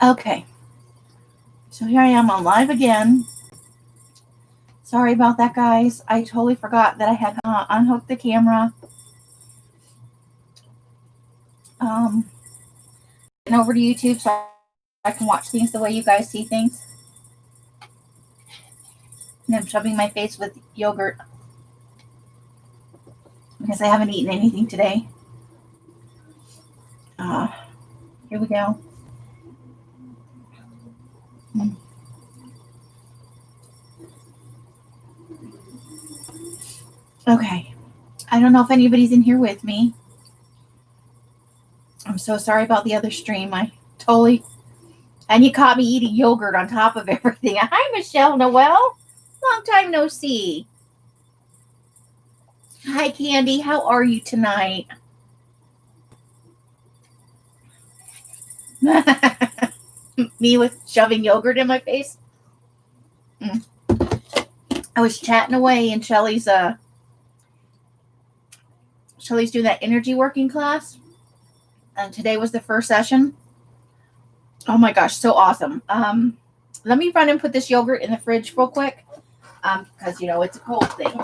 Okay, so here I am on live again. Sorry about that, guys. I totally forgot that I had unhooked the camera. And over to YouTube so I can watch things the way you guys see things. And I'm shoving my face with yogurt because I haven't eaten anything today. Here we go. Okay. I don't know if anybody's in here with me. I'm so sorry about the other stream. And you caught me eating yogurt on top of everything. Hi, Michelle Noel. Long time no see. Hi, Candy. How are you tonight? Me with shoving yogurt in my face. I was chatting away in Shelly's doing that energy working class. And today was the first session. Oh my gosh, so awesome. Let me run and put this yogurt in the fridge real quick. Because it's a cold thing.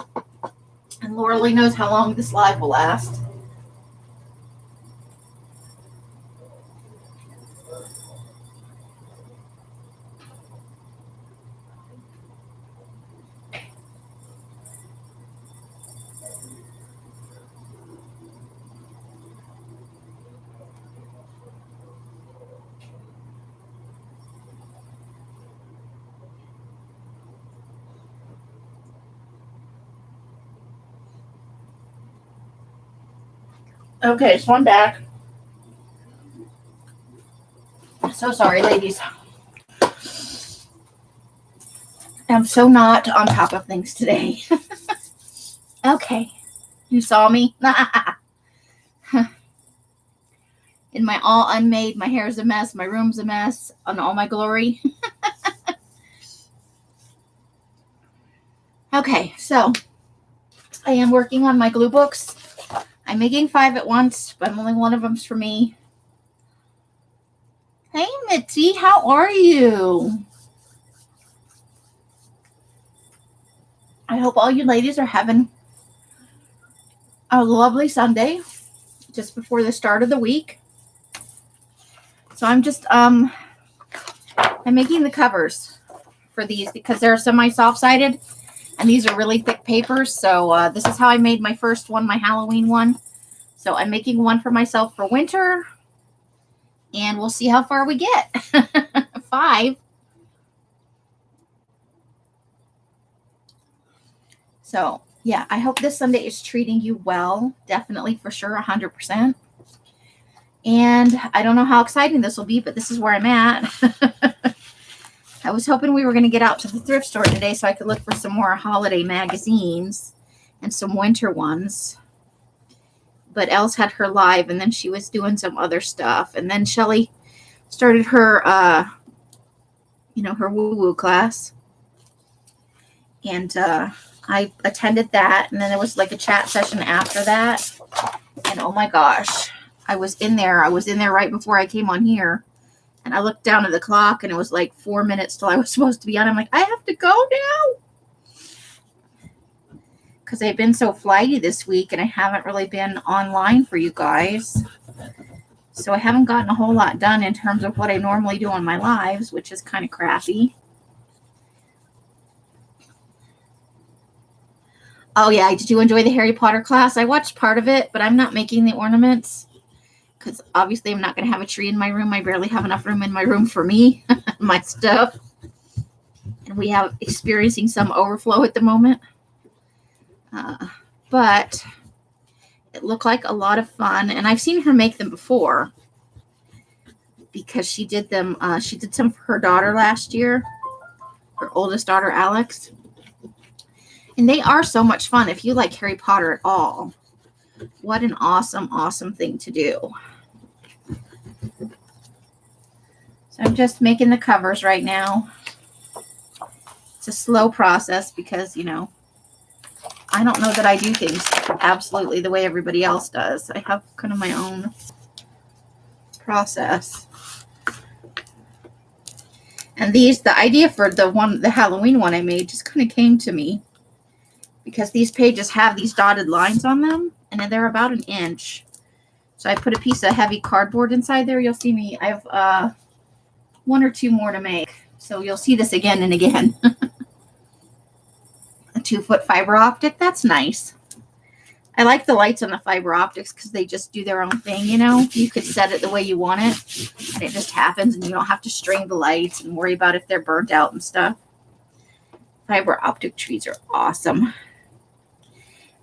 And Laura Lee knows how long this live will last. Okay, so I'm back. So sorry, ladies. I'm so not on top of things today. Okay. You saw me? In my all unmade, my hair's a mess, my room's a mess, on all my glory. Okay, so I am working on my glue books. I'm making 5 at once, but only one of them's for me. Hey, Mitzi, how are you? I hope all you ladies are having a lovely Sunday just before the start of the week. So I'm just I'm making the covers for these because they're semi-soft-sided and these are really thick papers. So this is how I made my first one, my Halloween one. So I'm making one for myself for winter and we'll see how far we get. 5. So yeah, I hope this Sunday is treating you well. Definitely, for sure, 100%. And I don't know how exciting this will be, but this is where I'm at. I was hoping we were going to get out to the thrift store today so I could look for some more holiday magazines and some winter ones. But Els had her live, and then she was doing some other stuff. And then Shelly started her, her woo-woo class. And I attended that. And then there was like a chat session after that. And oh my gosh, I was in there right before I came on here. And I looked down at the clock and it was like 4 minutes till I was supposed to be on. I'm like, I have to go now. Because I've been so flighty this week and I haven't really been online for you guys. So I haven't gotten a whole lot done in terms of what I normally do on my lives, which is kind of crappy. Oh yeah, did you enjoy the Harry Potter class? I watched part of it, but I'm not making the ornaments. Because obviously I'm not going to have a tree in my room. I barely have enough room in my room for me, my stuff. And we have experiencing some overflow at the moment. But it looked like a lot of fun. And I've seen her make them before. Because she did them. She did some for her daughter last year. Her oldest daughter, Alex. And they are so much fun if you like Harry Potter at all. What an awesome, awesome thing to do. So I'm just making the covers right now. It's a slow process because, I don't know that I do things absolutely the way everybody else does. I have kind of my own process. And the idea for the Halloween one I made just kind of came to me because these pages have these dotted lines on them, and then they're about an inch. So I put a piece of heavy cardboard inside there. You'll see me. I have one or two more to make. So you'll see this again and again. A 2-foot fiber optic. That's nice. I like the lights on the fiber optics because they just do their own thing, you know. You could set it the way you want it, and it just happens, and you don't have to string the lights and worry about if they're burnt out and stuff. Fiber optic trees are awesome.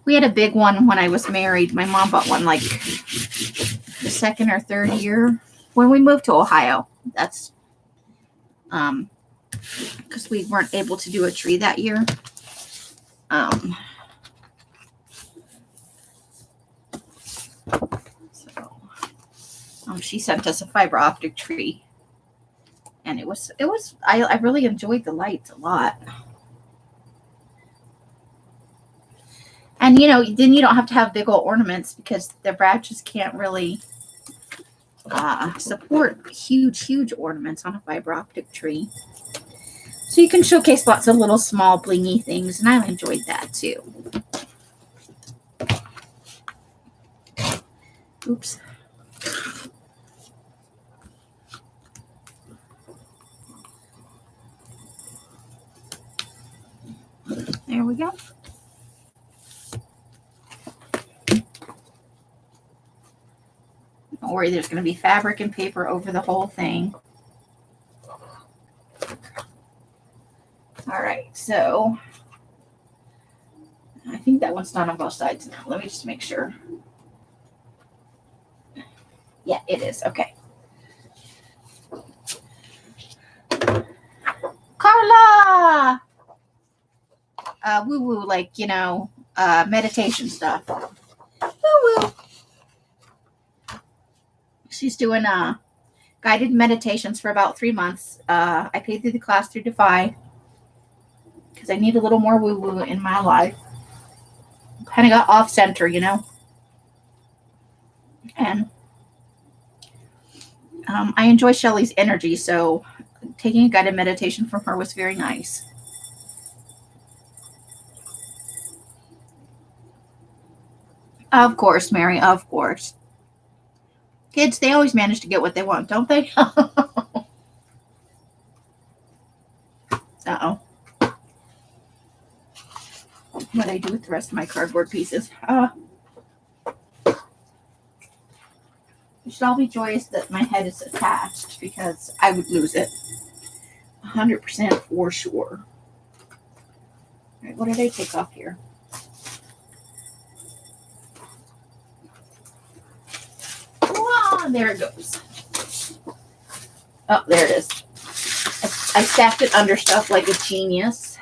We had a big one when I was married. My mom bought one like the second or third year when we moved to Ohio. That's because we weren't able to do a tree that year. She sent us a fiber optic tree, and I really enjoyed the lights a lot. And you know, then you don't have to have big old ornaments because the branches can't really support huge ornaments on a fiber optic tree. So you can showcase lots of little small blingy things, and I enjoyed that too. Oops. There we go. Don't worry, there's going to be fabric and paper over the whole thing. All right, so I think that one's done on both sides now. Let me just make sure. Yeah, it is. Okay. Carla! Woo-woo, like, you know, meditation stuff. Woo-woo. She's doing guided meditations for about 3 months. I paid through the class through Defy because I need a little more woo-woo in my life. Kind of got off-center, you know. And I enjoy Shelley's energy, so taking a guided meditation from her was very nice. Of course, Mary, of course. Kids, they always manage to get what they want, don't they? Uh-oh. What do I do with the rest of my cardboard pieces? You should all be joyous that my head is attached because I would lose it. 100% for sure. All right, what did I take off here? Ah, there it goes. Oh, there it is. I stacked it under stuff like a genius.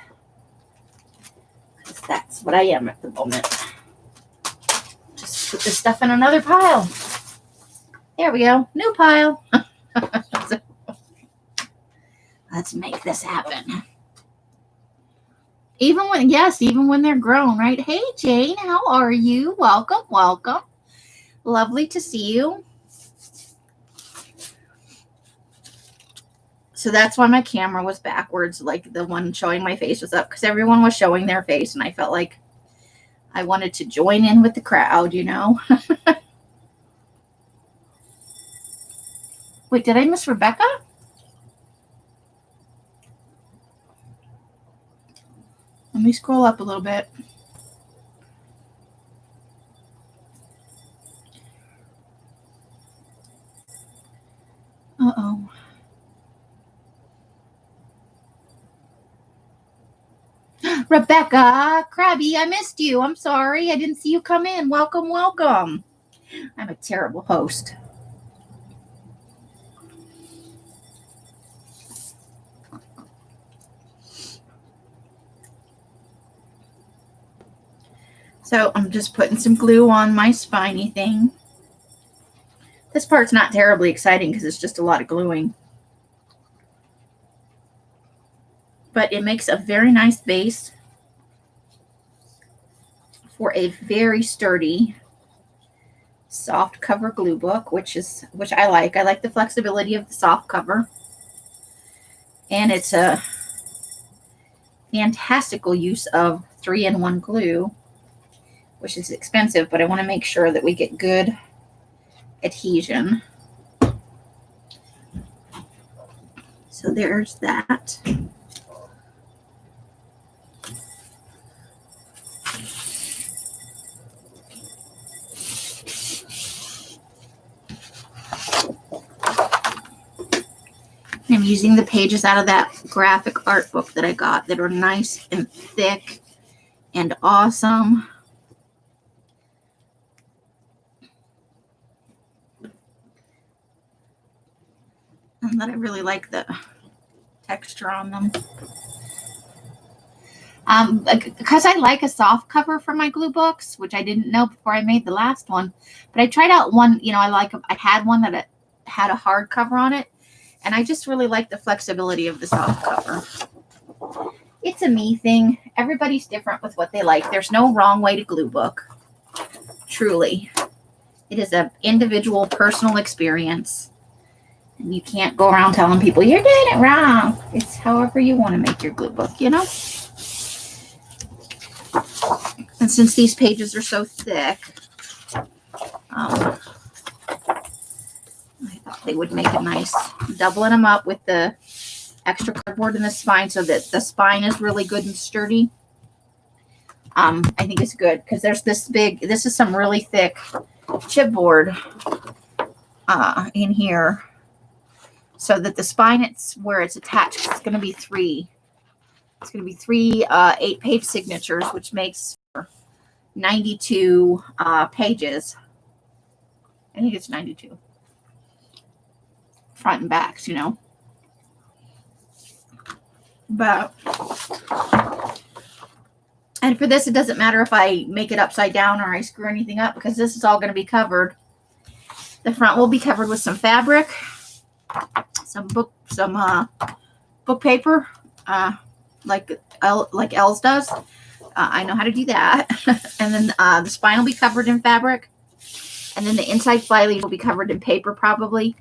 Because that's what I am at the moment. Just put this stuff in another pile. There we go. New pile. Let's make this happen. Even when they're grown, right? Hey, Jane, how are you? Welcome, welcome. Lovely to see you. So that's why my camera was backwards, like the one showing my face was up, because everyone was showing their face, and I felt like I wanted to join in with the crowd, you know? Wait, did I miss Rebecca? Let me scroll up a little bit. Uh-oh. Rebecca, Krabby, I missed you. I'm sorry. I didn't see you come in. Welcome, welcome. I'm a terrible host. So I'm just putting some glue on my spiny thing. This part's not terribly exciting because it's just a lot of gluing. But it makes a very nice base for a very sturdy, soft cover glue book, which I like. I like the flexibility of the soft cover. And it's a fantastical use of 3-in-1 glue, which is expensive, but I want to make sure that we get good adhesion. So there's that. I'm using the pages out of that graphic art book that I got that are nice and thick and awesome. And that I really like the texture on them. Because I like a soft cover for my glue books, which I didn't know before I made the last one. But I tried out one, I had one that had a hard cover on it. And I just really like the flexibility of the soft cover. It's a me thing. Everybody's different with what they like. There's no wrong way to glue book. Truly. It is an individual, personal experience. And you can't go around telling people, you're doing it wrong. It's however you want to make your glue book, you know? And since these pages are so thick, I thought they would make a nice, doubling them up with the extra cardboard in the spine so that the spine is really good and sturdy. I think it's good because there's this is some really thick chipboard in here, so that the spine, it's where it's attached, it's going to be three 8-page signatures, which makes 92 pages. I think it's 92 front and backs, you know. But and for this, it doesn't matter if I make it upside down or I screw anything up, because this is all going to be covered. The front will be covered with some fabric, some book paper, like Els does. I know how to do that. And then the spine will be covered in fabric, and then the inside fly leaf will be covered in paper probably,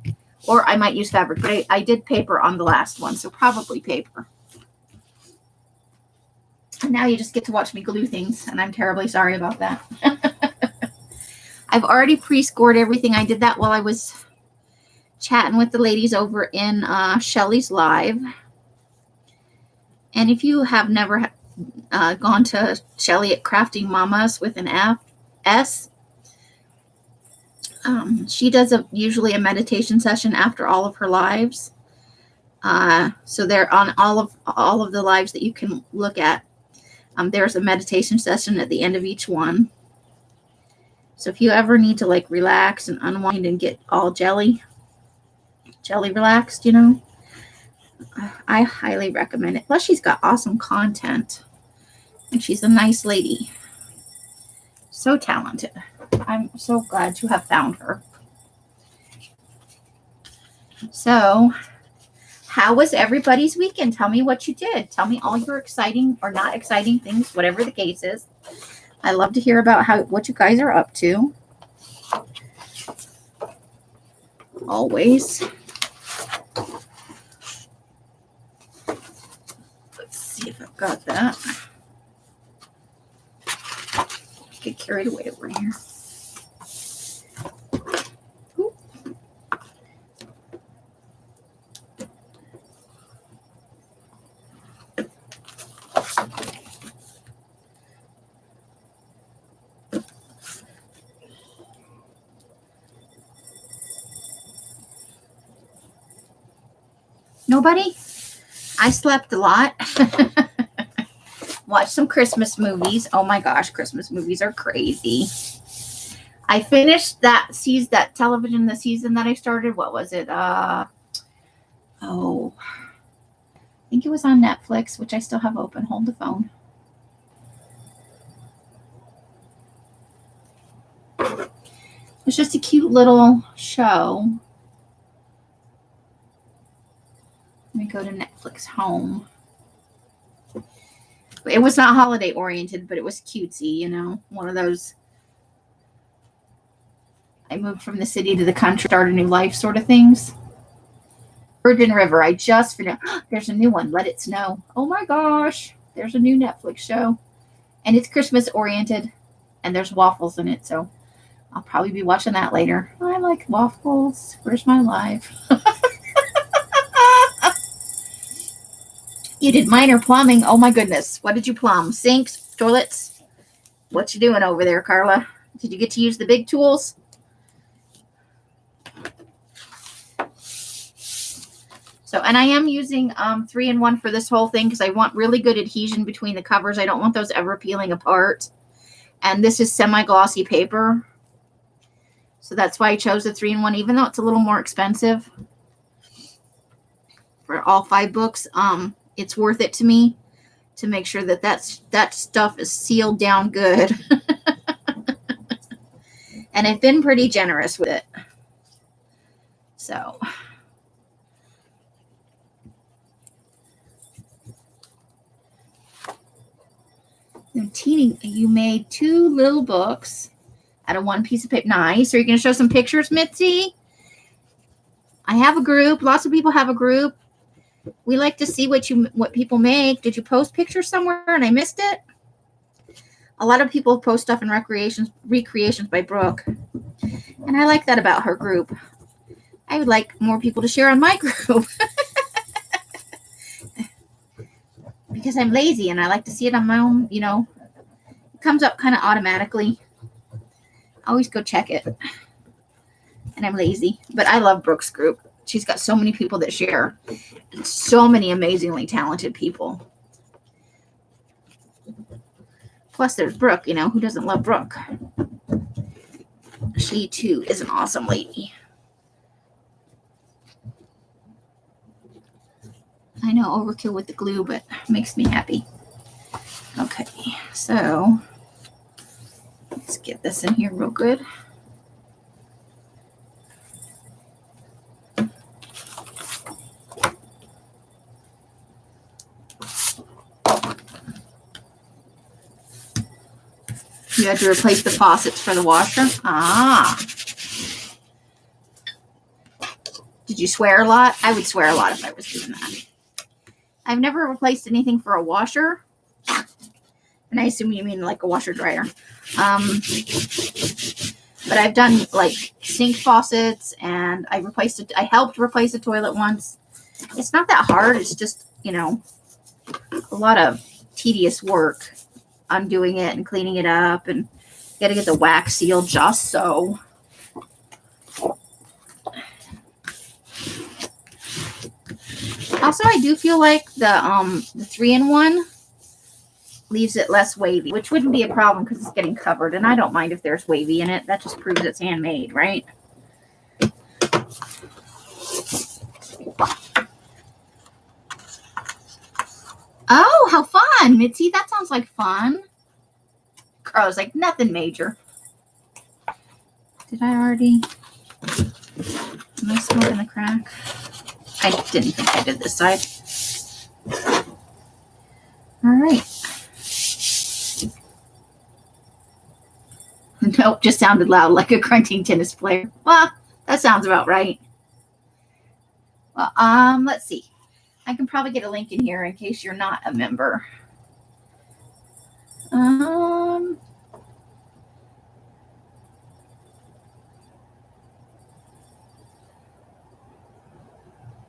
or I might use fabric. But I did paper on the last one, so probably paper. And now you just get to watch me glue things, and I'm terribly sorry about that. I've already pre-scored everything. I did that while I was chatting with the ladies over in Shelly's Live. And if you have never gone to Shelly at Crafting Mamas with an S, she does usually a meditation session after all of her lives. So they're on all of the lives that you can look at. There's a meditation session at the end of each one. So if you ever need to like relax and unwind and get all jelly relaxed, you know, I highly recommend it. Plus, she's got awesome content, and she's a nice lady. So talented. I'm so glad to have found her. So, how was everybody's weekend? Tell me what you did. Tell me all your exciting or not exciting things, whatever the case is. I love to hear about what you guys are up to. Always. Let's see if I've got that. Get carried away over here. Ooh. Nobody? I slept a lot. Watched some Christmas movies. Oh my gosh, Christmas movies are crazy. I finished that television, the season that I started. What was it? I think it was on Netflix, which I still have open. Hold the phone. It's just a cute little show. Let me go to Netflix Home. It was not holiday oriented, but it was cutesy, you know, one of those. I moved from the city to the country, start a new life sort of things. Virgin River. I just finished. There's a new one. Let It Snow. Oh my gosh. There's a new Netflix show. And it's Christmas oriented. And there's waffles in it. So I'll probably be watching that later. I like waffles. Where's my life? You did minor plumbing. Oh my goodness. What did you plumb? Sinks? Toilets? What you doing over there, Carla? Did you get to use the big tools? So, and I am using 3-in-1 for this whole thing because I want really good adhesion between the covers. I don't want those ever peeling apart. And this is semi-glossy paper. So that's why I chose the 3-in-1, even though it's a little more expensive for all 5 books. It's worth it to me to make sure that that stuff is sealed down good. And I've been pretty generous with it. So Teeny, you made 2 little books out of 1 piece of paper. Nice. Are you going to show some pictures, Mitzi? I have a group. Lots of people have a group. We like to see what people make. Did you post pictures somewhere and I missed it? A lot of people post stuff in Recreations by Brooke. And I like that about her group. I would like more people to share on my group. Because I'm lazy and I like to see it on my own, you know. It comes up kind of automatically. I always go check it. And I'm lazy. But I love Brooke's group. She's got so many people that share. So many amazingly talented people. Plus there's Brooke, you know. Who doesn't love Brooke? She too is an awesome lady. I know, overkill with the glue, but it makes me happy. Okay, so let's get this in here real good. You had to replace the faucets for the washer? Ah. Did you swear a lot? I would swear a lot if I was doing that. I've never replaced anything for a washer. And I assume you mean like a washer dryer. But I've done like sink faucets and I helped replace a toilet once. It's not that hard. It's just, you know, a lot of tedious work undoing it and cleaning it up, and you got to get the wax sealed just so. Also, I do feel like the 3-in-1 leaves it less wavy, which wouldn't be a problem because it's getting covered, and I don't mind if there's wavy in it. That just proves it's handmade, right? Oh, how fun, Mitzi. That sounds like fun. Carla's like, nothing major. Did I already? Am I smoking the crack? I didn't think I did this side. All right. Nope, just sounded loud like a grunting tennis player. Well, that sounds about right. Well, let's see. I can probably get a link in here in case you're not a member.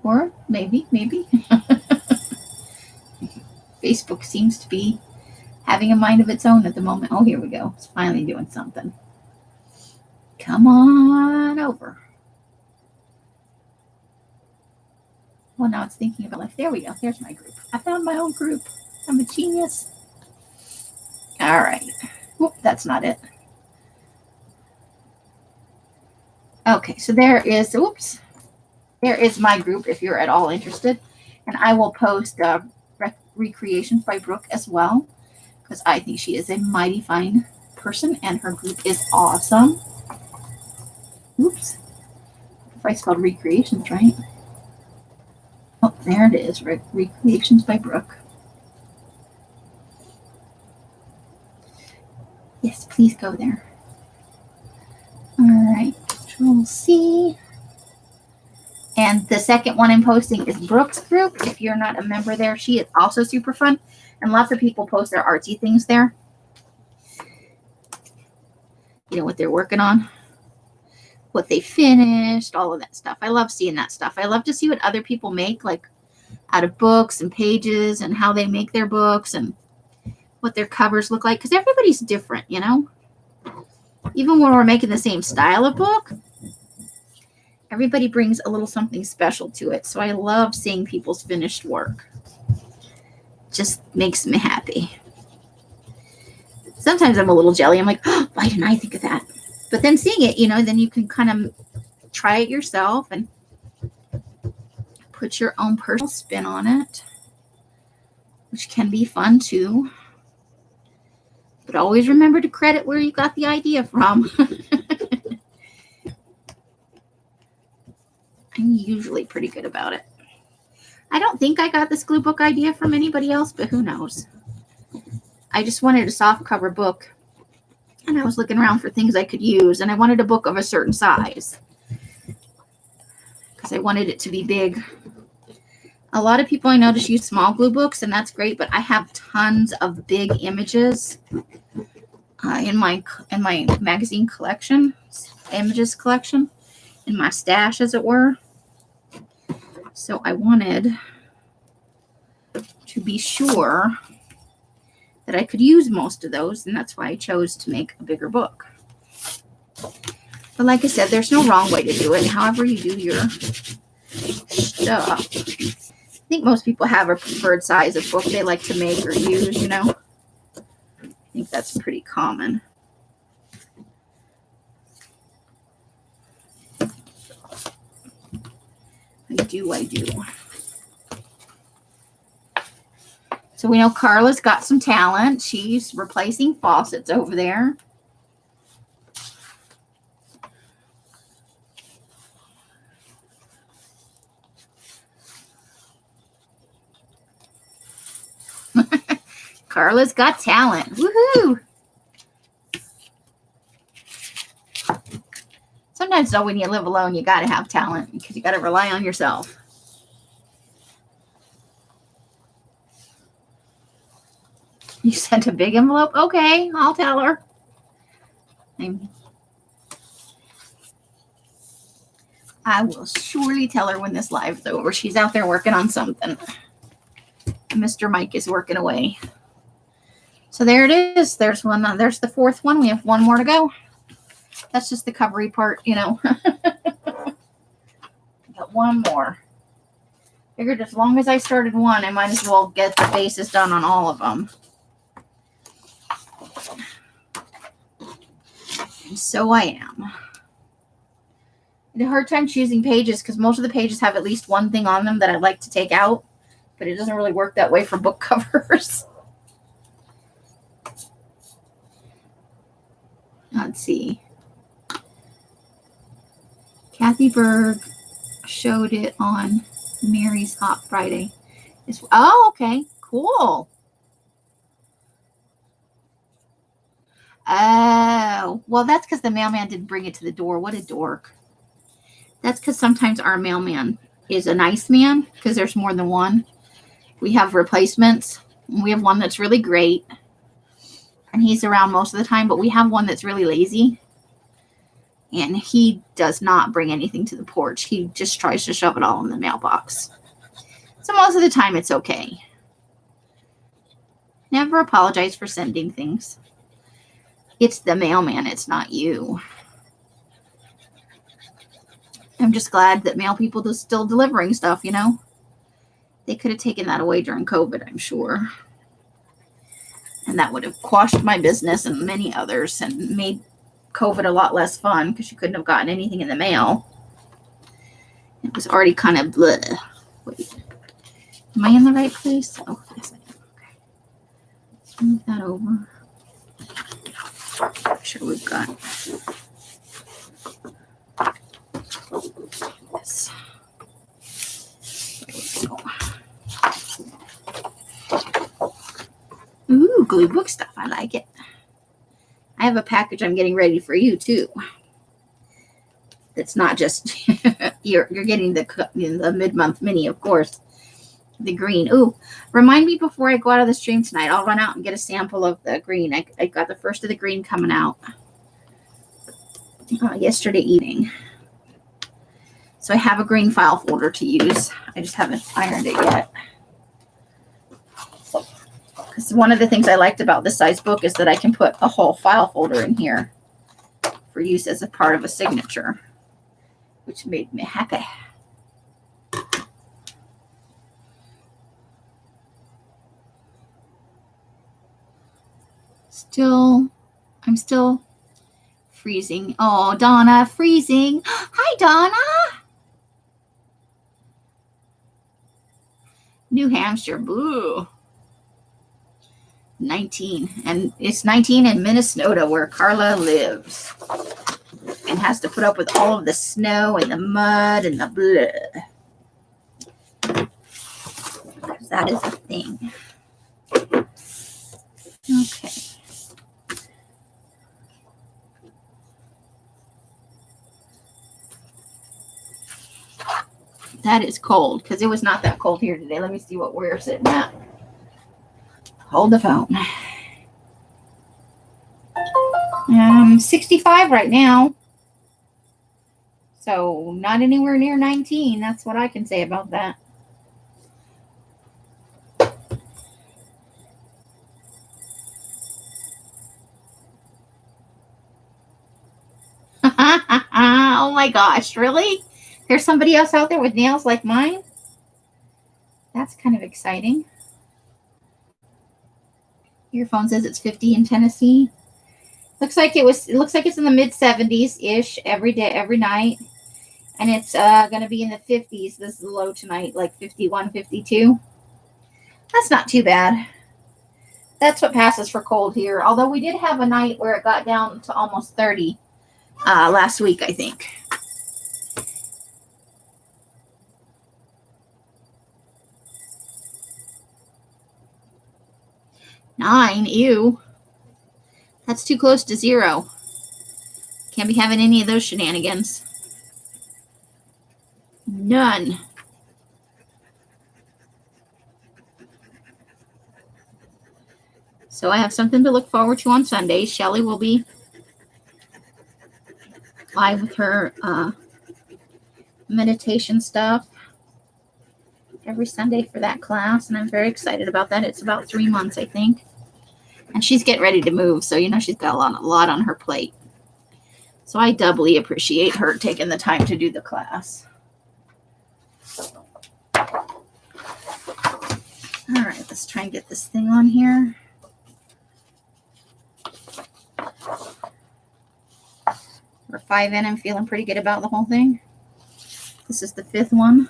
Or maybe. Facebook seems to be having a mind of its own at the moment. Oh, here we go. It's finally doing something. Come on over. Well, now it's thinking about life. There we go. There's my group. I found my own group. I'm a genius. All right. Whoop, that's not it. Okay, so there is, oops. There is my group if you're at all interested. And I will post Recreations by Brooke as well, because I think she is a mighty fine person and her group is awesome. Oops. If I spelled Recreations right. Oh, there it is. Recreations by Brooke. Yes, please go there. All right. Control C. And the second one I'm posting is Brooke's group. If you're not a member there, she is also super fun. And lots of people post their artsy things there. You know, what they're working on, what they finished, all of that stuff. I love seeing that stuff. I love to see what other people make, like out of books and pages, and how they make their books and what their covers look like. Because everybody's different, you know. Even when we're making the same style of book, everybody brings a little something special to it. So I love seeing people's finished work. Just makes me happy. Sometimes I'm a little jelly. I'm like, oh, why didn't I think of that? But then seeing it, you know, then you can kind of try it yourself and put your own personal spin on it, which can be fun too. But always remember to credit where you got the idea from. I'm usually pretty good about it. I don't think I got this glue book idea from anybody else, but who knows? I just wanted a soft cover book, and I was looking around for things I could use, and I wanted a book of a certain size because I wanted it to be big. A lot of people I notice use small glue books, and that's great, but I have tons of big images in my magazine collection, images collection, in my stash, as it were. So I wanted to be sure that I could use most of those, and that's why I chose to make a bigger book. But like I said, there's no wrong way to do it. However you do your stuff. I think most people have a preferred size of book they like to make or use, you know. I think that's pretty common. I do. So we know Carla's got some talent. She's replacing faucets over there. Carla's got talent. Woohoo! Sometimes, though, when you live alone, you got to have talent because you got to rely on yourself. You sent a big envelope? Okay, I'll tell her. I will surely tell her when this live is over. She's out there working on something. Mr. Mike is working away. So there it is. There's one. There's the fourth one. We have one more to go. That's just the covery part, you know. Got one more. Figured as long as I started one, I might as well get the bases done on all of them. And so I am. I had a hard time choosing pages because most of the pages have at least one thing on them that I'd like to take out, but it doesn't really work that way for book covers. Let's see. Kathy Berg showed it on Mary's Hot Friday. Oh, okay. Cool. Oh, well, that's because the mailman didn't bring it to the door. What a dork. That's because sometimes our mailman is a nice man because there's more than one. We have replacements. We have one that's really great, and he's around most of the time, but we have one that's really lazy, and he does not bring anything to the porch. He just tries to shove it all in the mailbox. So most of the time it's okay. Never apologize for sending things. It's the mailman, it's not you. I'm just glad that mail people are still delivering stuff, you know. They could have taken that away during COVID, I'm sure. And that would have quashed my business and many others and made COVID a lot less fun because you couldn't have gotten anything in the mail. It was already kind of bleh. Wait. Am I in the right place? Oh, yes, I am. Okay. Let's move that over. Make sure we've got this. There we go. Ooh, glue book stuff. I like it. I have a package I'm getting ready for you, too. It's not just You're getting the mid-month mini, of course. The green. Ooh, remind me before I go out of the stream tonight. I'll run out and get a sample of the green. I got the first of the green coming out yesterday evening. So I have a green file folder to use. I just haven't ironed it yet. Because one of the things I liked about this size book is that I can put a whole file folder in here for use as a part of a signature, which made me happy. I'm still freezing. Oh, Donna, freezing. Hi, Donna. New Hampshire, boo. 19. And it's 19 in Minnesota where Carla lives. And has to put up with all of the snow and the mud and the blood. Because that is a thing. Okay. That is cold because it was not that cold here today. Let me see what we're sitting at. Hold the phone. 65 right now. So not anywhere near 19. That's what I can say about that. Oh my gosh, really? There's somebody else out there with nails like mine? That's kind of exciting. Your phone says it's 50 in Tennessee. It looks like it's in the mid 70s ish every day, every night. And it's going to be in the 50s. This is low tonight, like 51, 52. That's not too bad. That's what passes for cold here. Although we did have a night where it got down to almost 30 last week, I think. Nine, ew. That's too close to 0. Can't be having any of those shenanigans. None. So I have something to look forward to on Sunday. Shelly will be live with her meditation stuff every Sunday for that class, and I'm very excited about that. It's about 3 months, I think. And she's getting ready to move, so she's got a lot on her plate. So I doubly appreciate her taking the time to do the class. All right, let's try and get this thing on here. We're 5 in. I'm feeling pretty good about the whole thing. This is the 5th one.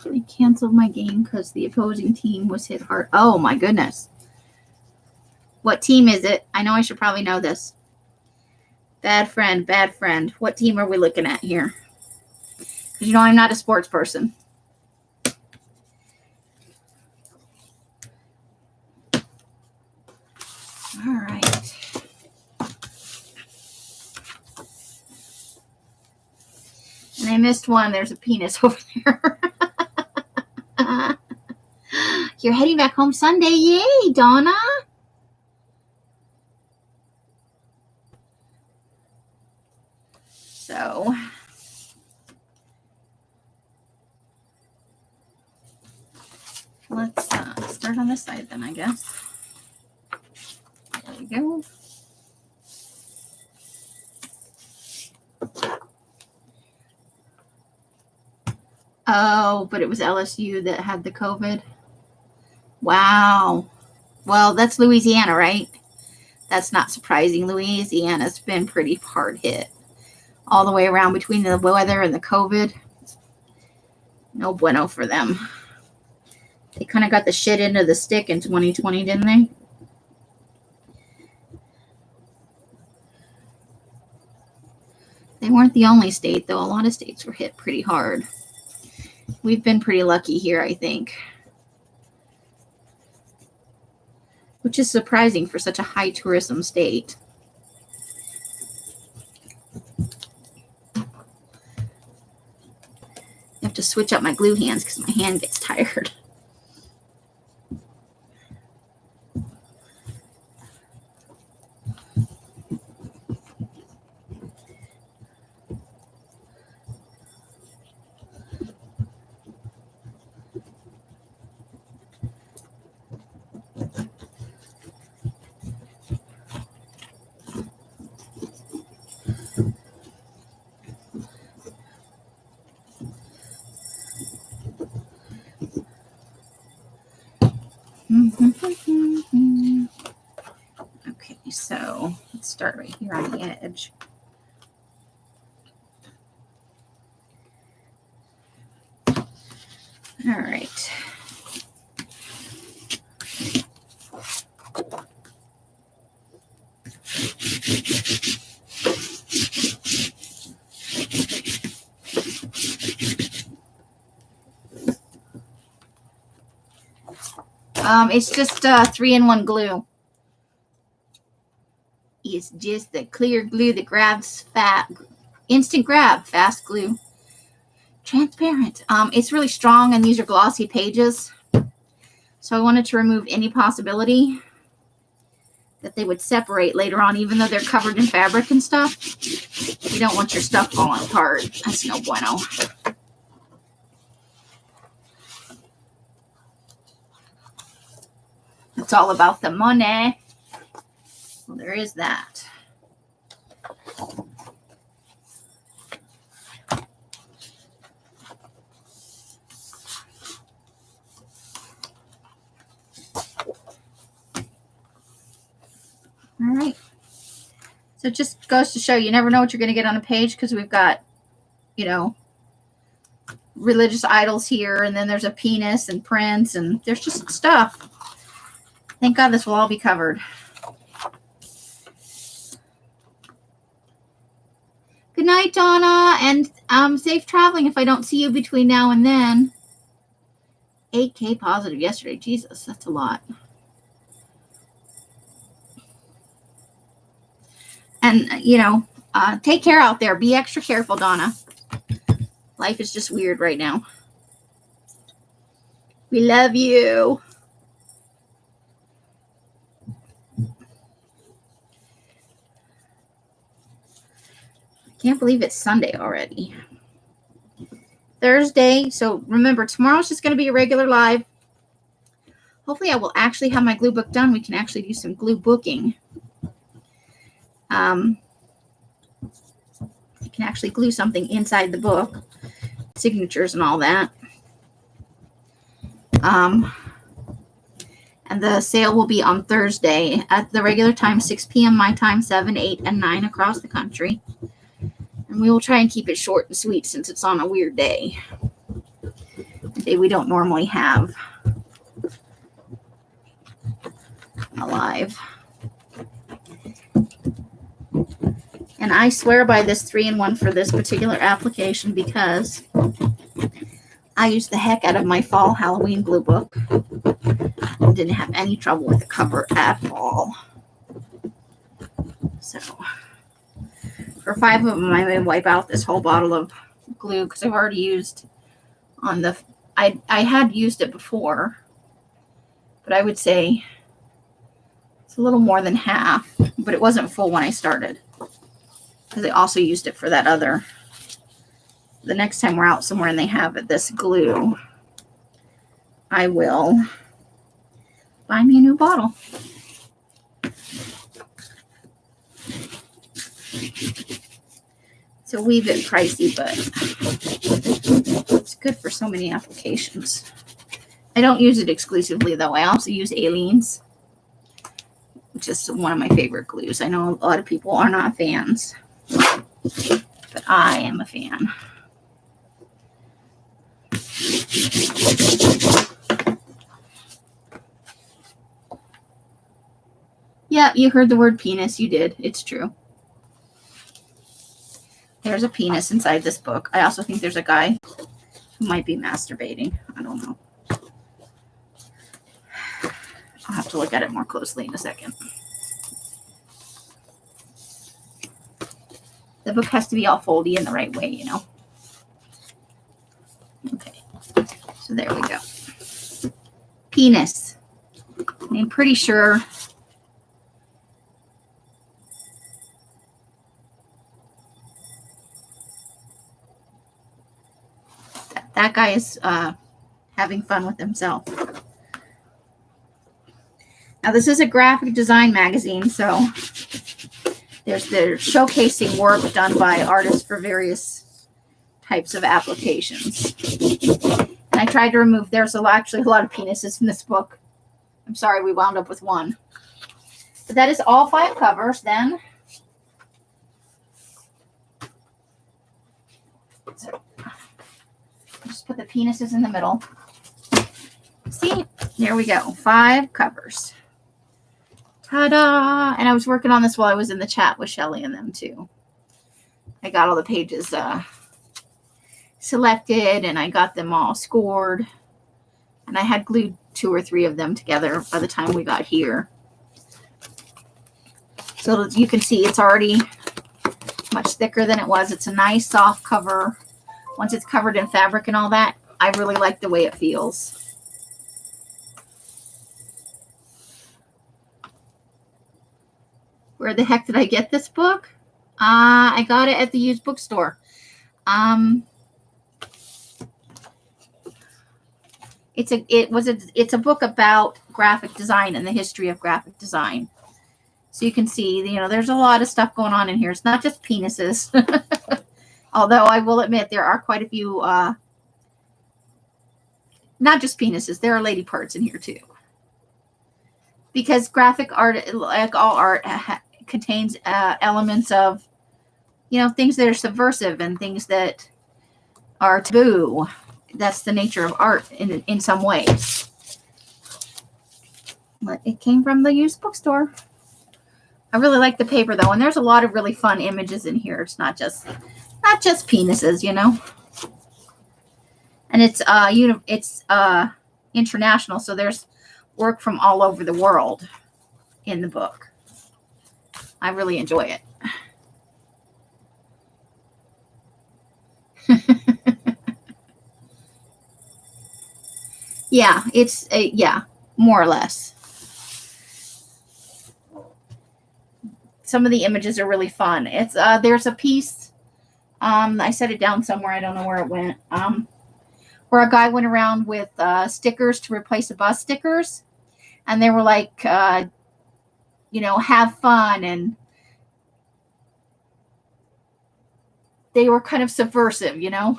I canceled my game because the opposing team was hit hard. Oh my goodness. What team is it? I know I should probably know this. Bad friend, bad friend. What team are we looking at here? Because I'm not a sports person. All right. And I missed one. There's a penis over there. You're heading back home Sunday. Yay, Donna. So let's start on this side then, I guess. There we go. Oh, but it was LSU that had the COVID. Wow. Well, that's Louisiana, right? That's not surprising. Louisiana's been pretty hard hit. All the way around between the weather and the COVID. No bueno for them. They kind of got the shit into the stick in 2020, didn't they? They weren't the only state, though. A lot of states were hit pretty hard. We've been pretty lucky here, I think. Which is surprising for such a high tourism state. I have to switch up my glue hands because my hand gets tired. Okay, so let's start right here on the edge. All right. It's just 3-in-1 glue. It's just the clear glue that grabs fat, instant grab, fast glue. Transparent. It's really strong, and these are glossy pages. So I wanted to remove any possibility that they would separate later on, even though they're covered in fabric and stuff. You don't want your stuff falling apart. That's no bueno. It's all about the money. Well, there is that. All right. So it just goes to show you never know what you're going to get on a page, because we've got, you know, religious idols here, and then there's a penis and prints, and there's just stuff. Thank God this will all be covered. Good night, Donna, and safe traveling if I don't see you between now and then. 8K positive yesterday. Jesus, that's a lot. And, you know, take care out there. Be extra careful, Donna. Life is just weird right now. We love you. Can't believe it's Sunday already. Thursday. So remember, tomorrow's just going to be a regular live. Hopefully I will actually have my glue book done. We can actually do some glue booking. I can actually glue something inside the book. Signatures and all that. And the sale will be on Thursday at the regular time, 6 p.m. my time, 7, 8, and 9 across the country. And we will try and keep it short and sweet since it's on a weird day. A day we don't normally have alive. And I swear by this 3-in-1 for this particular application because I used the heck out of my fall Halloween glue book. And didn't have any trouble with the cover at all. So for 5 of them, I may wipe out this whole bottle of glue because I've already used on the, I had used it before, but I would say it's a little more than half, but it wasn't full when I started because I also used it for that other, the next time we're out somewhere and they have this glue, I will buy me a new bottle. It's a wee bit pricey, but it's good for so many applications. I don't use it exclusively, though. I also use Aleene's, which is one of my favorite glues. I know a lot of people are not fans, but I am a fan. Yeah, you heard the word penis. You did. It's true. There's a penis inside this book. I also think there's a guy who might be masturbating. I don't know. I'll have to look at it more closely in a second. The book has to be all foldy in the right way, you know. Okay. So there we go. Penis. I'm pretty sure that guy is having fun with himself. Now, this is a graphic design magazine, so they're showcasing work done by artists for various types of applications. And I tried to remove, there's actually a lot of penises in this book. I'm sorry we wound up with one. But that is all 5 covers then. So, just put the penises in the middle. See, there we go. 5 covers. Ta-da! And I was working on this while I was in the chat with Shelly and them too. I got all the pages selected and I got them all scored. And I had glued 2 or 3 of them together by the time we got here. So you can see it's already much thicker than it was. It's a nice soft cover. Once it's covered in fabric and all that, I really like the way it feels. Where the heck did I get this book? I got it at the used bookstore. It's a book about graphic design and the history of graphic design. So you can see, you know, there's a lot of stuff going on in here. It's not just penises. Although I will admit there are quite a few, not just penises, there are lady parts in here too. Because graphic art, like all art, contains elements of, you know, things that are subversive and things that are taboo. That's the nature of art in some ways. But it came from the used bookstore. I really like the paper though, and there's a lot of really fun images in here. It's not just penises, you know. And it's international, so there's work from all over the world in the book. I really enjoy it. Yeah, it's more or less. Some of the images are really fun. It's there's a piece, I set it down somewhere, I don't know where it went, where a guy went around with stickers to replace the bus stickers, and they were like, you know, have fun, and they were kind of subversive, you know.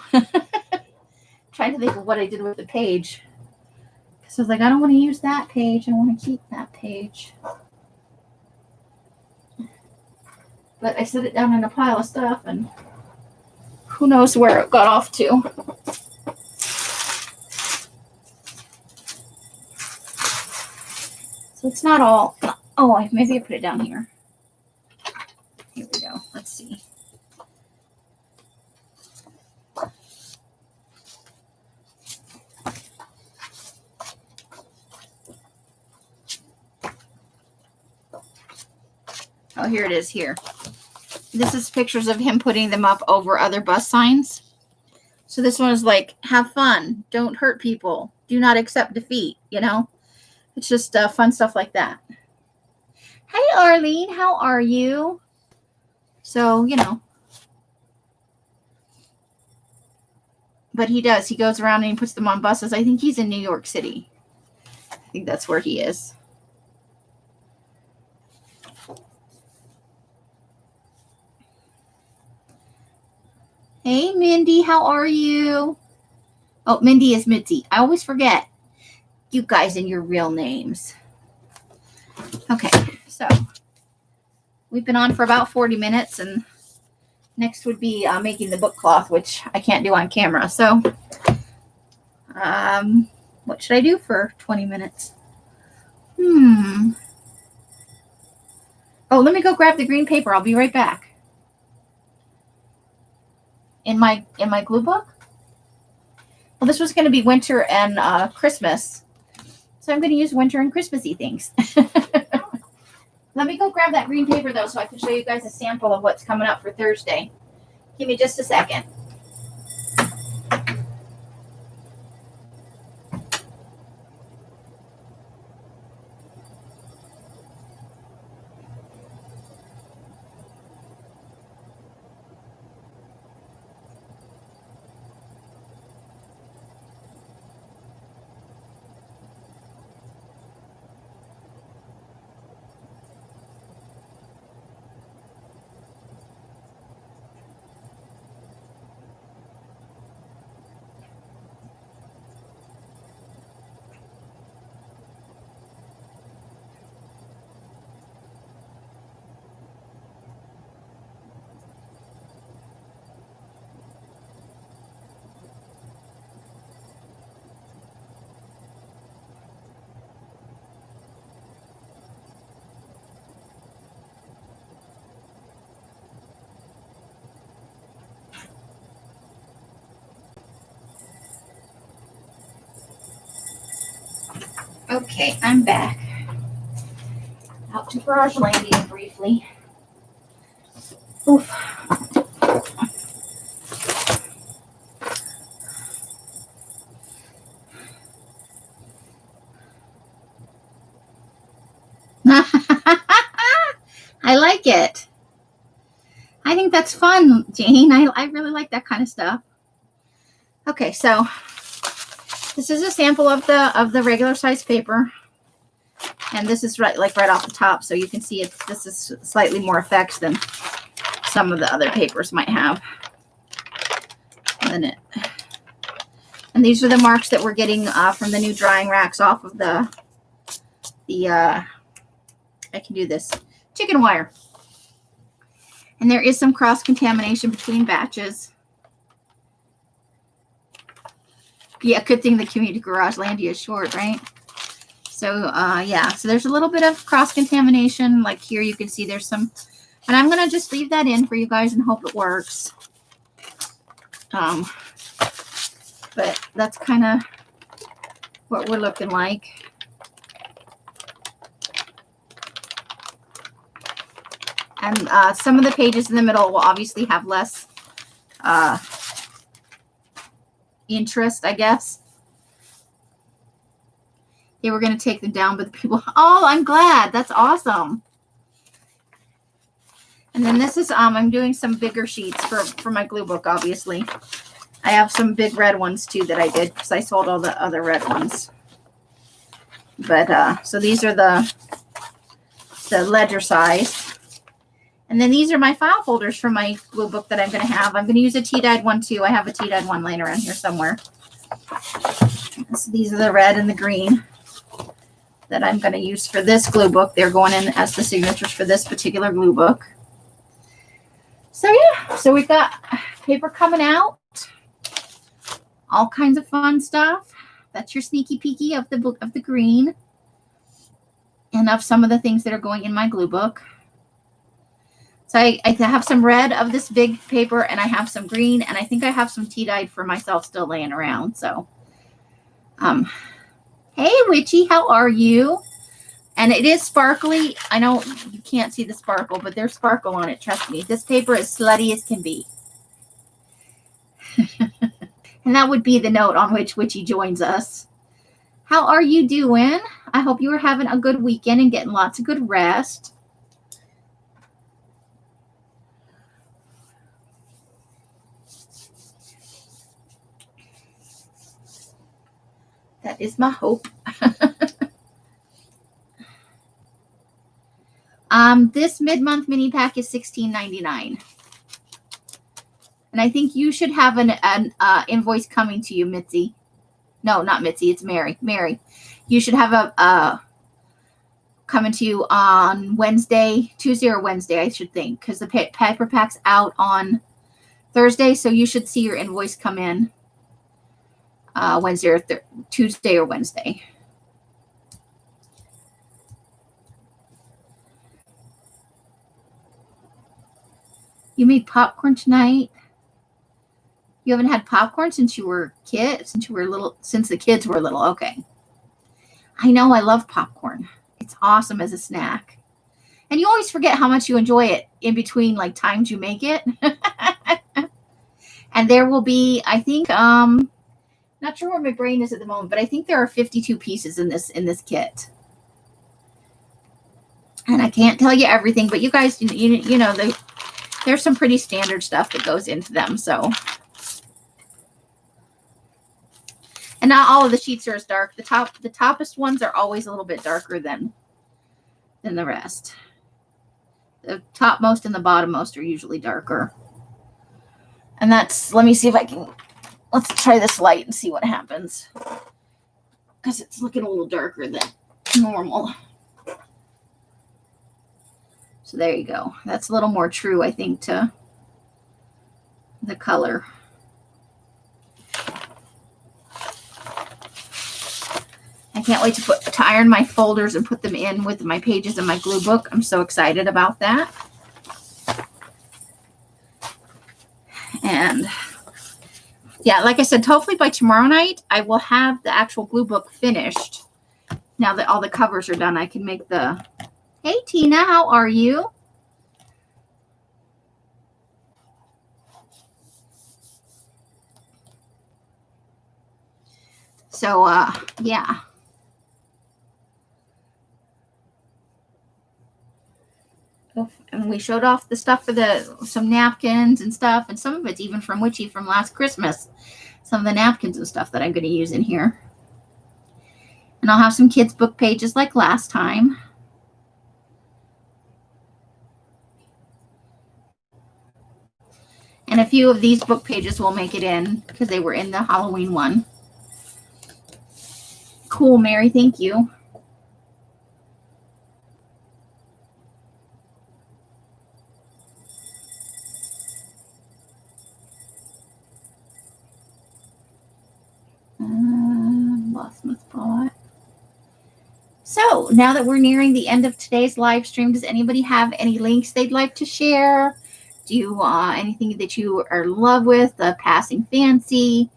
Trying to think of what I did with the page. So I was like, I don't want to use that page. I want to keep that page. But I set it down in a pile of stuff, and who knows where it got off to. So it's not all. Oh, maybe I put it down here. Here we go. Let's see. Oh, here it is here. This is pictures of him putting them up over other bus signs. So this one is like, have fun. Don't hurt people. Do not accept defeat, you know. It's just fun stuff like that. Hey, Arlene, how are you? So, you know. But he does. He goes around and he puts them on buses. I think he's in New York City. I think that's where he is. Hey, Mindy, how are you? Oh, Mindy is Mitzi. I always forget you guys and your real names. Okay, so we've been on for about 40 minutes, and next would be making the book cloth, which I can't do on camera. So what should I do for 20 minutes? Oh, let me go grab the green paper. I'll be right back. in my glue book. Well, this was going to be winter and Christmas. So I'm going to use winter and Christmassy things. Let me go grab that green paper, though, so I can show you guys a sample of what's coming up for Thursday. Give me just a second. Okay, I'm back. Out to garage landing briefly. Oof. I like it. I think that's fun, Jane. I really like that kind of stuff. Okay, so this is a sample of the regular size paper. And this is right off the top, so you can see this is slightly more effects than some of the other papers might have. And these are the marks that we're getting from the new drying racks off of the I can do this chicken wire. And there is some cross contamination between batches. Yeah, good thing the community garage Landia is short, right? So yeah, so there's a little bit of cross contamination. Like here you can see there's some, and I'm gonna just leave that in for you guys and hope it works. But that's kind of what we're looking like. And some of the pages in the middle will obviously have less interest, I guess. Yeah, we're going to take them down, but the people, oh, I'm glad. That's awesome. And then this is, I'm doing some bigger sheets for my glue book, obviously. I have some big red ones too that I did because I sold all the other red ones. But, so these are the ledger size. And then these are my file folders for my glue book that I'm going to have. I'm going to use a tea-dyed one too. I have a tea-dyed one laying around here somewhere. So these are the red and the green that I'm going to use for this glue book. They're going in as the signatures for this particular glue book. So yeah, so we've got paper coming out. All kinds of fun stuff. That's your sneaky peeky of the book of the green and of some of the things that are going in my glue book. So I have some red of this big paper, and I have some green, and I think I have some tea-dyed for myself still laying around. So, hey, Witchy, how are you? And it is sparkly. I know you can't see the sparkle, but there's sparkle on it. Trust me. This paper is slutty as can be. And that would be the note on which Witchy joins us. How are you doing? I hope you are having a good weekend and getting lots of good rest. That is my hope. This mid-month mini pack is $16.99. And I think you should have an invoice coming to you, Mitzi. No, not Mitzi. It's Mary. Mary, you should have a coming to you on Wednesday, Tuesday or Wednesday, I should think, because the paper pack's out on Thursday, so you should see your invoice come in Wednesday or Tuesday or Wednesday. You made popcorn tonight? You haven't had popcorn since you were little, since the kids were little. Okay. I know, I love popcorn. It's awesome as a snack. And you always forget how much you enjoy it in between like times you make it. And there will be, I think, not sure where my brain is at the moment, but I think there are 52 pieces in this kit. And I can't tell you everything, but you guys, you know, there's some pretty standard stuff that goes into them. So, and not all of the sheets are as dark. The toppest ones are always a little bit darker than the rest. The topmost and the bottommost are usually darker. And that's, let me see if I can, let's try this light and see what happens. Because it's looking a little darker than normal. So there you go. That's a little more true, I think, to the color. I can't wait to iron my folders and put them in with my pages in my glue book. I'm so excited about that. And yeah, like I said, hopefully by tomorrow night, I will have the actual glue book finished. Now that all the covers are done, I can make the, hey Tina, how are you? So, yeah. And we showed off the stuff for some napkins and stuff, and some of it's even from Witchy from last Christmas. Some of the napkins and stuff that I'm going to use in here. And I'll have some kids' book pages like last time. And a few of these book pages will make it in because they were in the Halloween one. Cool, Mary. Thank you. Lost my spot. So now that we're nearing the end of today's live stream, does anybody have any links they'd like to share? Do you anything that you are in love with, a passing fancy,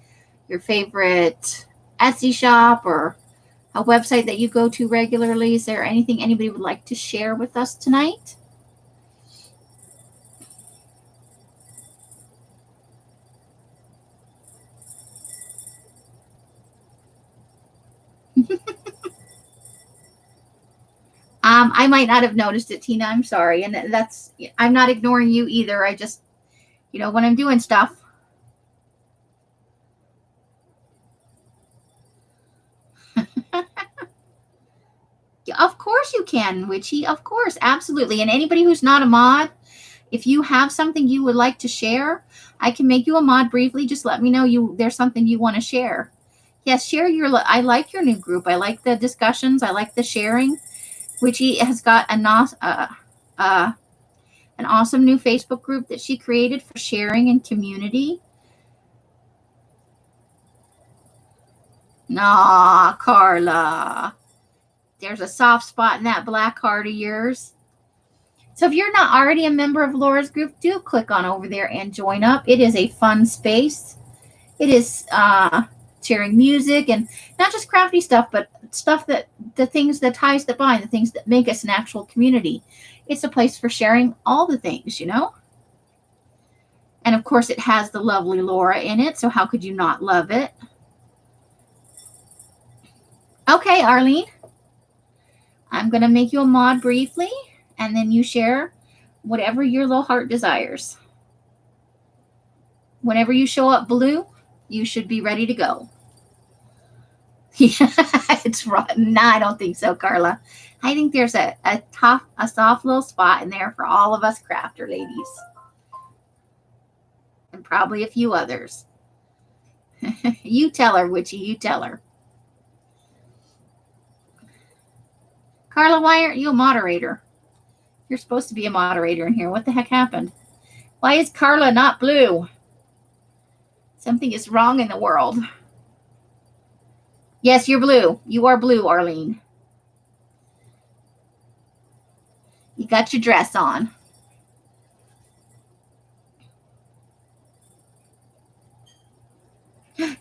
your favorite Etsy shop, or a website that you go to regularly? Is there anything anybody would like to share with us tonight? I might not have noticed it, Tina. I'm sorry. And I'm not ignoring you either. I just, when I'm doing stuff. Of course you can, Witchy. Of course. Absolutely. And anybody who's not a mod, if you have something you would like to share, I can make you a mod briefly. Just let me know there's something you want to share. Yes, share I like your new group. I like the discussions. I like the sharing. Witchy has got an awesome new Facebook group that she created for sharing and community. Nah, Carla. There's a soft spot in that black heart of yours. So if you're not already a member of Laura's group, do click on over there and join up. It is a fun space. It is sharing music and not just crafty stuff, but stuff the things, the ties that bind, the things that make us an actual community. It's a place for sharing all the things, And of course, it has the lovely Laura in it. So how could you not love it? Okay, Arlene. I'm going to make you a mod briefly, and then you share whatever your little heart desires. Whenever you show up blue, you should be ready to go. Yeah, it's rotten. No, I don't think so, Carla. I think there's a soft little spot in there for all of us crafter ladies. And probably a few others. You tell her, Witchy, you tell her. Carla, why aren't you a moderator? You're supposed to be a moderator in here. What the heck happened? Why is Carla not blue? Something is wrong in the world. Yes, you're blue. You are blue, Arlene. You got your dress on.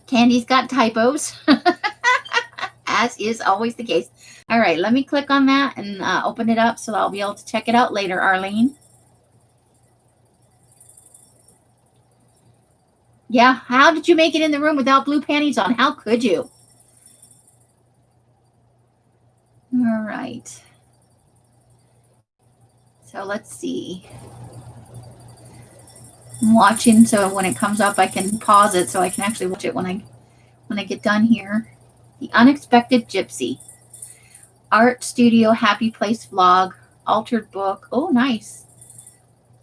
Candy's got typos, as is always the case. All right, let me click on that and open it up so I'll be able to check it out later, Arlene. Yeah, how did you make it in the room without blue panties on? How could you? All right. So let's see. I'm watching, so when it comes up, I can pause it so I can actually watch it when I get done here. The Unexpected Gypsy. Art Studio Happy Place Vlog. Altered Book. Oh, nice.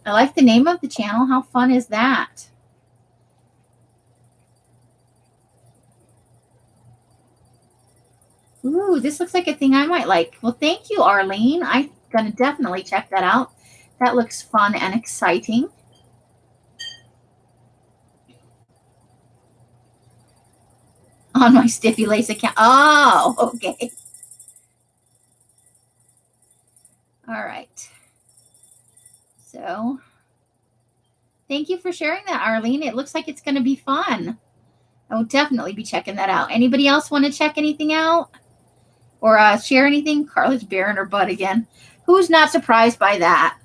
I like the name of the channel. How fun is that? Ooh, this looks like a thing I might like. Well, thank you, Arlene. I'm going to definitely check that out. That looks fun and exciting. On my Stiffy Lace account. Oh, okay. All right. So, thank you for sharing that, Arlene. It looks like it's going to be fun. I will definitely be checking that out. Anybody else want to check anything out or share anything? Carla's bearing her butt again. Who's not surprised by that?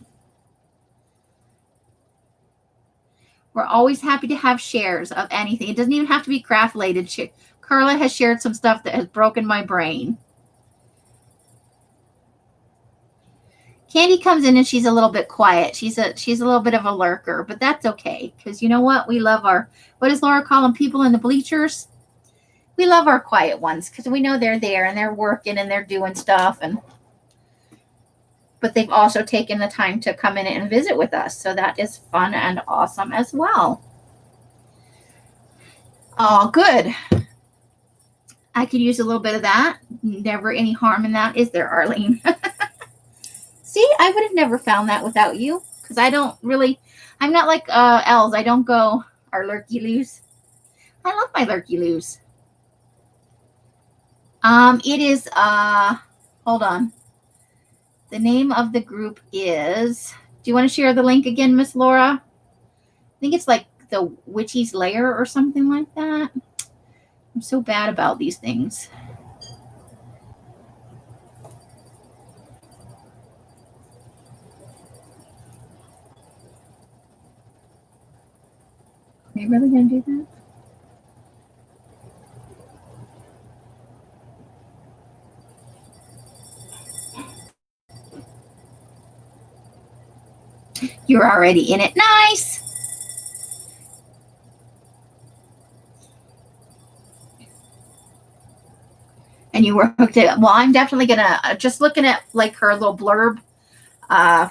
We're always happy to have shares of anything. It doesn't even have to be craft related. Carla has shared some stuff that has broken my brain. Candy comes in and she's a little bit quiet. She's a little bit of a lurker, but that's okay because you know what? We love what does Laura call them? People in the bleachers. We love our quiet ones because we know they're there and they're working and they're doing stuff, but they've also taken the time to come in and visit with us. So that is fun and awesome as well. Oh, good. I could use a little bit of that. Never any harm in that, is there, Arlene? See, I would have never found that without you because I'm not like Els. I don't go our lurky loos. I love my lurky loos. It is, hold on. The name of the group is, do you want to share the link again, Miss Laura? I think it's like the Witchy's Lair or something like that. I'm so bad about these things. Are you really going to do that? You're already in it. Nice. And you were hooked it. Well, I'm definitely going to, just looking at like her little blurb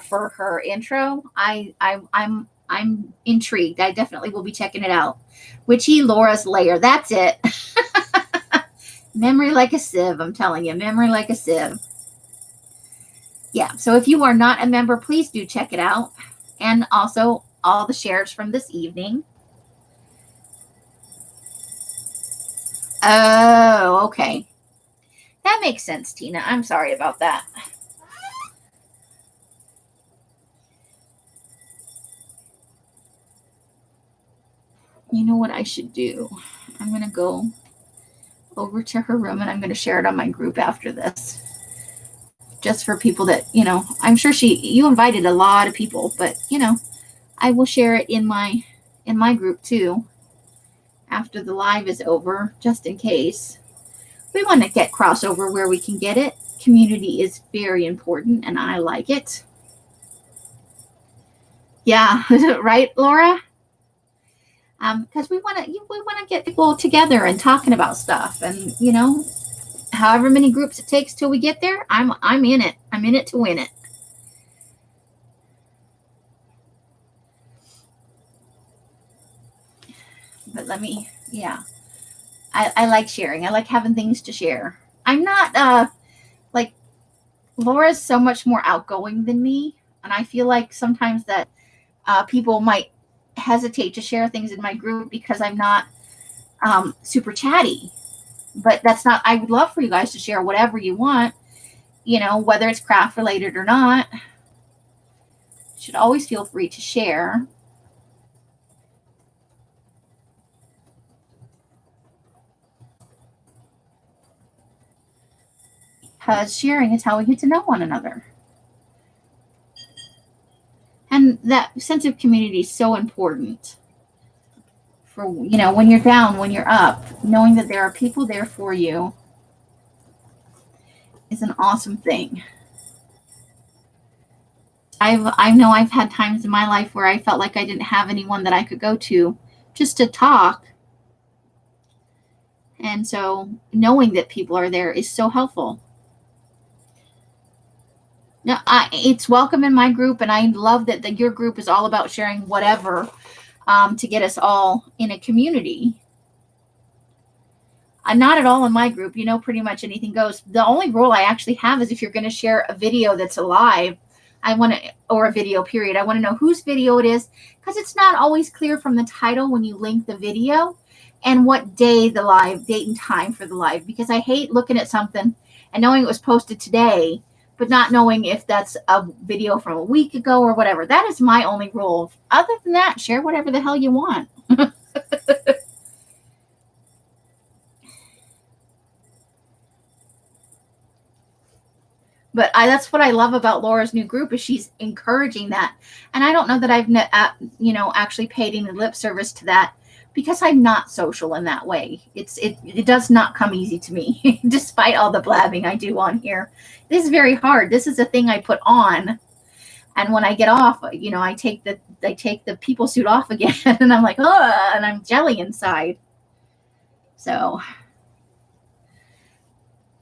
for her intro, I'm intrigued. I definitely will be checking it out. Witchy Laura's Lair. That's it. Memory like a sieve. I'm telling you, memory like a sieve. Yeah. So if you are not a member, please do check it out. And also all the shares from this evening. Oh, okay. That makes sense, Tina. I'm sorry about that. You know what I should do? I'm going to go over to her room and I'm going to share it on my group after this. Just for people that, I'm sure you invited a lot of people, but, I will share it in my group too after the live is over, just in case. We want to get crossover where we can get it. Community is very important and I like it. Yeah, right, Laura? Because we want to get people together and talking about stuff, and however many groups it takes till we get there, I'm in it. I'm in it to win it. But I like sharing. I like having things to share. I'm not like Laura's so much more outgoing than me, and I feel like sometimes that people might hesitate to share things in my group because I'm not super chatty. But that's not, I would love for you guys to share whatever you want, whether it's craft related or not. You should always feel free to share. because sharing is how we get to know one another. And that sense of community is so important for, when you're down, when you're up, knowing that there are people there for you is an awesome thing. I know I've had times in my life where I felt like I didn't have anyone that I could go to just to talk. And so knowing that people are there is so helpful. Now, it's welcome in my group, and I love that your group is all about sharing whatever to get us all in a community. Not at all in my group. Pretty much anything goes. The only rule I actually have is if you're going to share a video that's alive, or a video period, I want to know whose video it is, because it's not always clear from the title when you link the video and what date and time for the live, because I hate looking at something and knowing it was posted today, but not knowing if that's a video from a week ago or whatever. That is my only rule. Other than that, share whatever the hell you want. But that's what I love about Laura's new group, is she's encouraging that. And I don't know that I've, actually paid any lip service to that, because I'm not social in that way. It does not come easy to me, despite all the blabbing I do on here. This is very hard. This is a thing I put on, and when I get off, I take the people suit off again, and I'm like, oh, and I'm jelly inside. So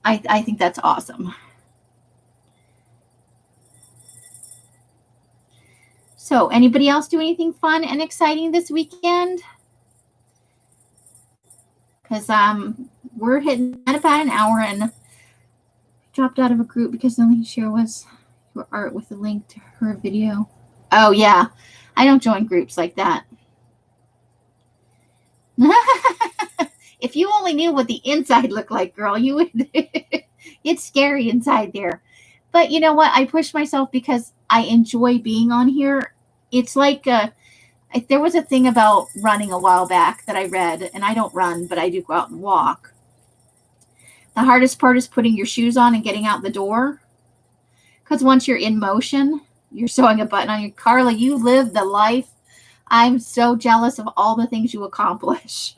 I think that's awesome. So anybody else do anything fun and exciting this weekend? Because we're hitting at about an hour, and dropped out of a group because the only share was your art with a link to her video. Oh, yeah. I don't join groups like that. If you only knew what the inside looked like, girl, you would. It's scary inside there. But you know what? I push myself because I enjoy being on here. It's like there was a thing about running a while back that I read, and I don't run, but I do go out and walk. The hardest part is putting your shoes on and getting out the door. Because once you're in motion, you're sewing a button on your. Carla, you live the life. I'm so jealous of all the things you accomplish.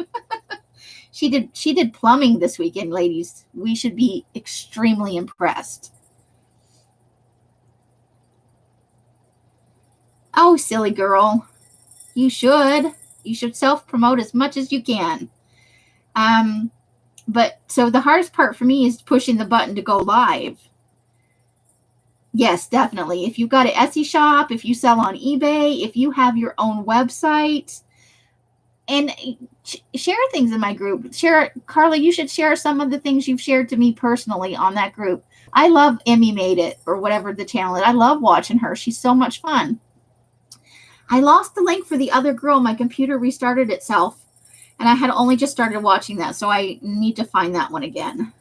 She did plumbing this weekend, ladies. We should be extremely impressed. Oh, silly girl. You should self-promote as much as you can. But so the hardest part for me is pushing the button to go live. Yes, definitely. If you've got an Etsy shop, if you sell on eBay, if you have your own website, and share things in my group. Carla, you should share some of the things you've shared to me personally on that group. I love Emmy Made It, or whatever the channel is. I love watching her. She's so much fun. I lost the link for the other girl. My computer restarted itself, and I had only just started watching that, so I need to find that one again.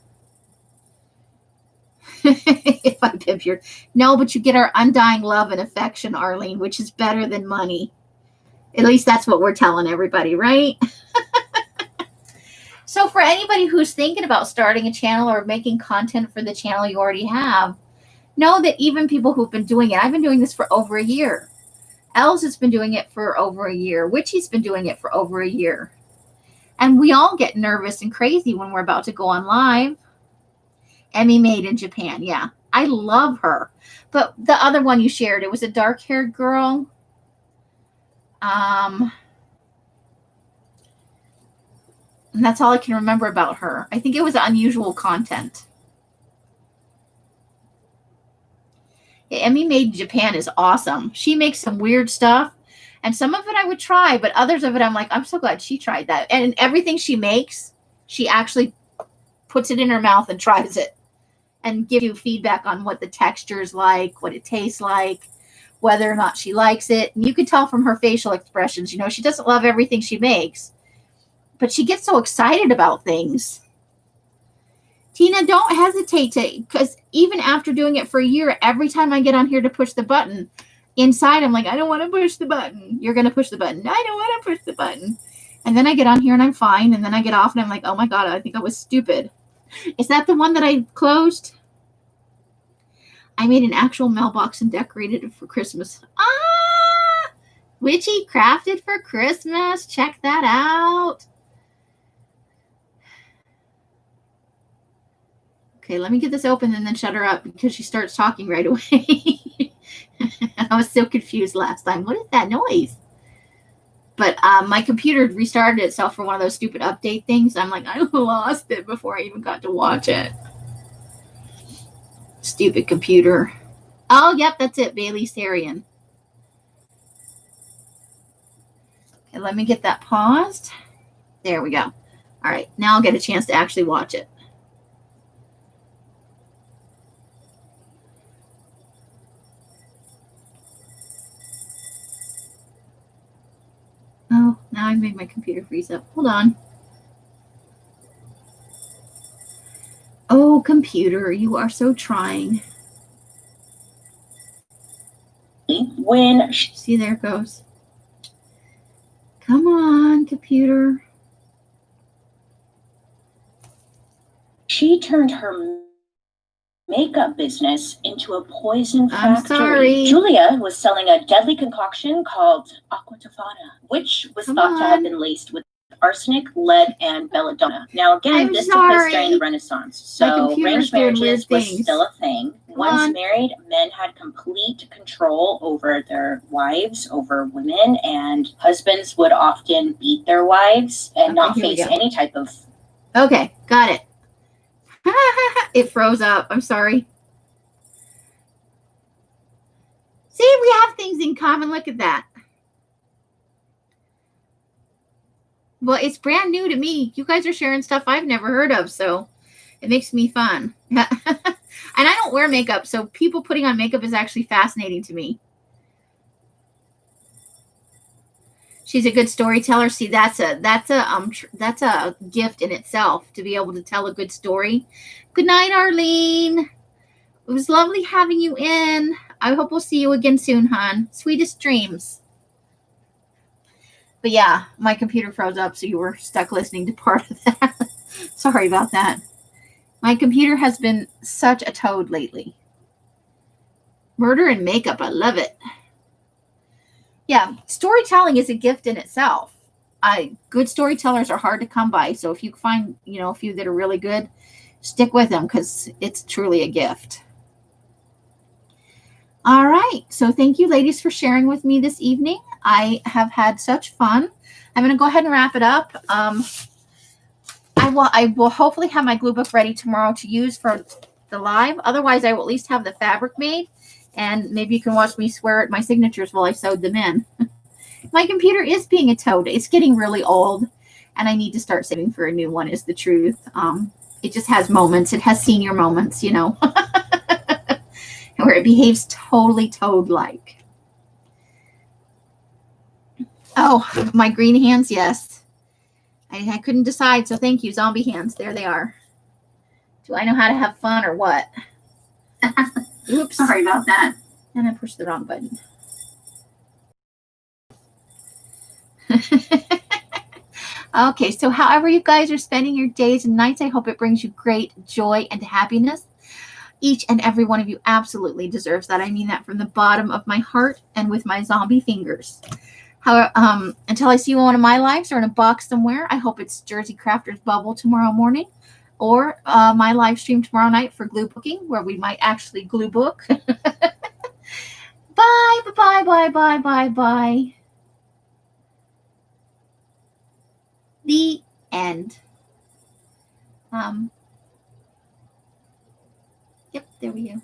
If I pimp your... No, but you get our undying love and affection, Arlene, which is better than money. At least that's what we're telling everybody, right? So for anybody who's thinking about starting a channel or making content for the channel you already have, know that even people who've been doing it, I've been doing this for over a year. Els has been doing it for over a year. Witchy's been doing it for over a year. And we all get nervous and crazy when we're about to go on live. Emmy Made in Japan. Yeah, I love her. But the other one you shared, it was a dark-haired girl. And that's all I can remember about her. I think it was unusual content. Emmy Made in Japan is awesome. She makes some weird stuff, and some of it I would try, but others of it I'm like, I'm so glad she tried that. And everything she makes, she actually puts it in her mouth and tries it and gives you feedback on what the texture is like, what it tastes like, whether or not she likes it. And you can tell from her facial expressions, she doesn't love everything she makes, but she gets so excited about things. Tina, don't hesitate to, because even after doing it for a year, every time I get on here to push the button, inside I'm like, I don't want to push the button. You're going to push the button. I don't want to push the button. And then I get on here and I'm fine. And then I get off and I'm like, oh my God, I think I was stupid. Is that the one that I closed? I made an actual mailbox and decorated it for Christmas. Ah! Witchy crafted for Christmas. Check that out. Okay, let me get this open and then shut her up because she starts talking right away. I was so confused last time. What is that noise? But my computer restarted itself for one of those stupid update things. I'm like, I lost it before I even got to watch it. Stupid computer. Oh, yep, that's it. Bailey Sarian. Okay, let me get that paused. There we go. All right, now I'll get a chance to actually watch it. Oh, now I made my computer freeze up. Hold on. Oh, computer, you are so trying. When see, there it goes. Come on, computer. She turned her makeup business into a poison factory. I'm sorry. Julia was selling a deadly concoction called aqua tofana, which was thought to have been laced with arsenic, lead, and belladonna. Now, again, this took place during the Renaissance, so arranged marriages was still a thing. Once married, men had complete control over their wives, over women, and husbands would often beat their wives and not face any type of... Okay, got it. It froze up. I'm sorry. See, we have things in common. Look at that. Well, it's brand new to me. You guys are sharing stuff I've never heard of, so it makes me fun. And I don't wear makeup, so people putting on makeup is actually fascinating to me. She's a good storyteller. See, that's a gift in itself to be able to tell a good story. Good night, Arlene. It was lovely having you in. I hope we'll see you again soon, hon. Sweetest dreams. But yeah, my computer froze up, so you were stuck listening to part of that. Sorry about that. My computer has been such a toad lately. Murder and makeup. I love it. Yeah, storytelling is a gift in itself. Good storytellers are hard to come by. So if you find, a few that are really good, stick with them because it's truly a gift. All right. So thank you, ladies, for sharing with me this evening. I have had such fun. I'm going to go ahead and wrap it up. I will hopefully have my glue book ready tomorrow to use for the live. Otherwise, I will at least have the fabric made. And maybe you can watch me swear at my signatures while I sewed them in. My computer is being a toad. It's getting really old. And I need to start saving for a new one is the truth. It just has moments. It has senior moments, where it behaves totally toad-like. Oh, my green hands, yes. I couldn't decide, so thank you, zombie hands. There they are. Do I know how to have fun or what? Oops. Sorry about that. And I pushed the wrong button. Okay, so however you guys are spending your days and nights, I hope it brings you great joy and happiness. Each and every one of you absolutely deserves that. I mean that from the bottom of my heart and with my zombie fingers. However, until I see you on one of my lives or in a box somewhere, I hope it's Jersey Crafters Bubble tomorrow morning or my live stream tomorrow night for glue booking, where we might actually glue book. Bye, bye, bye, bye, bye, bye. The end. Yep, there we go.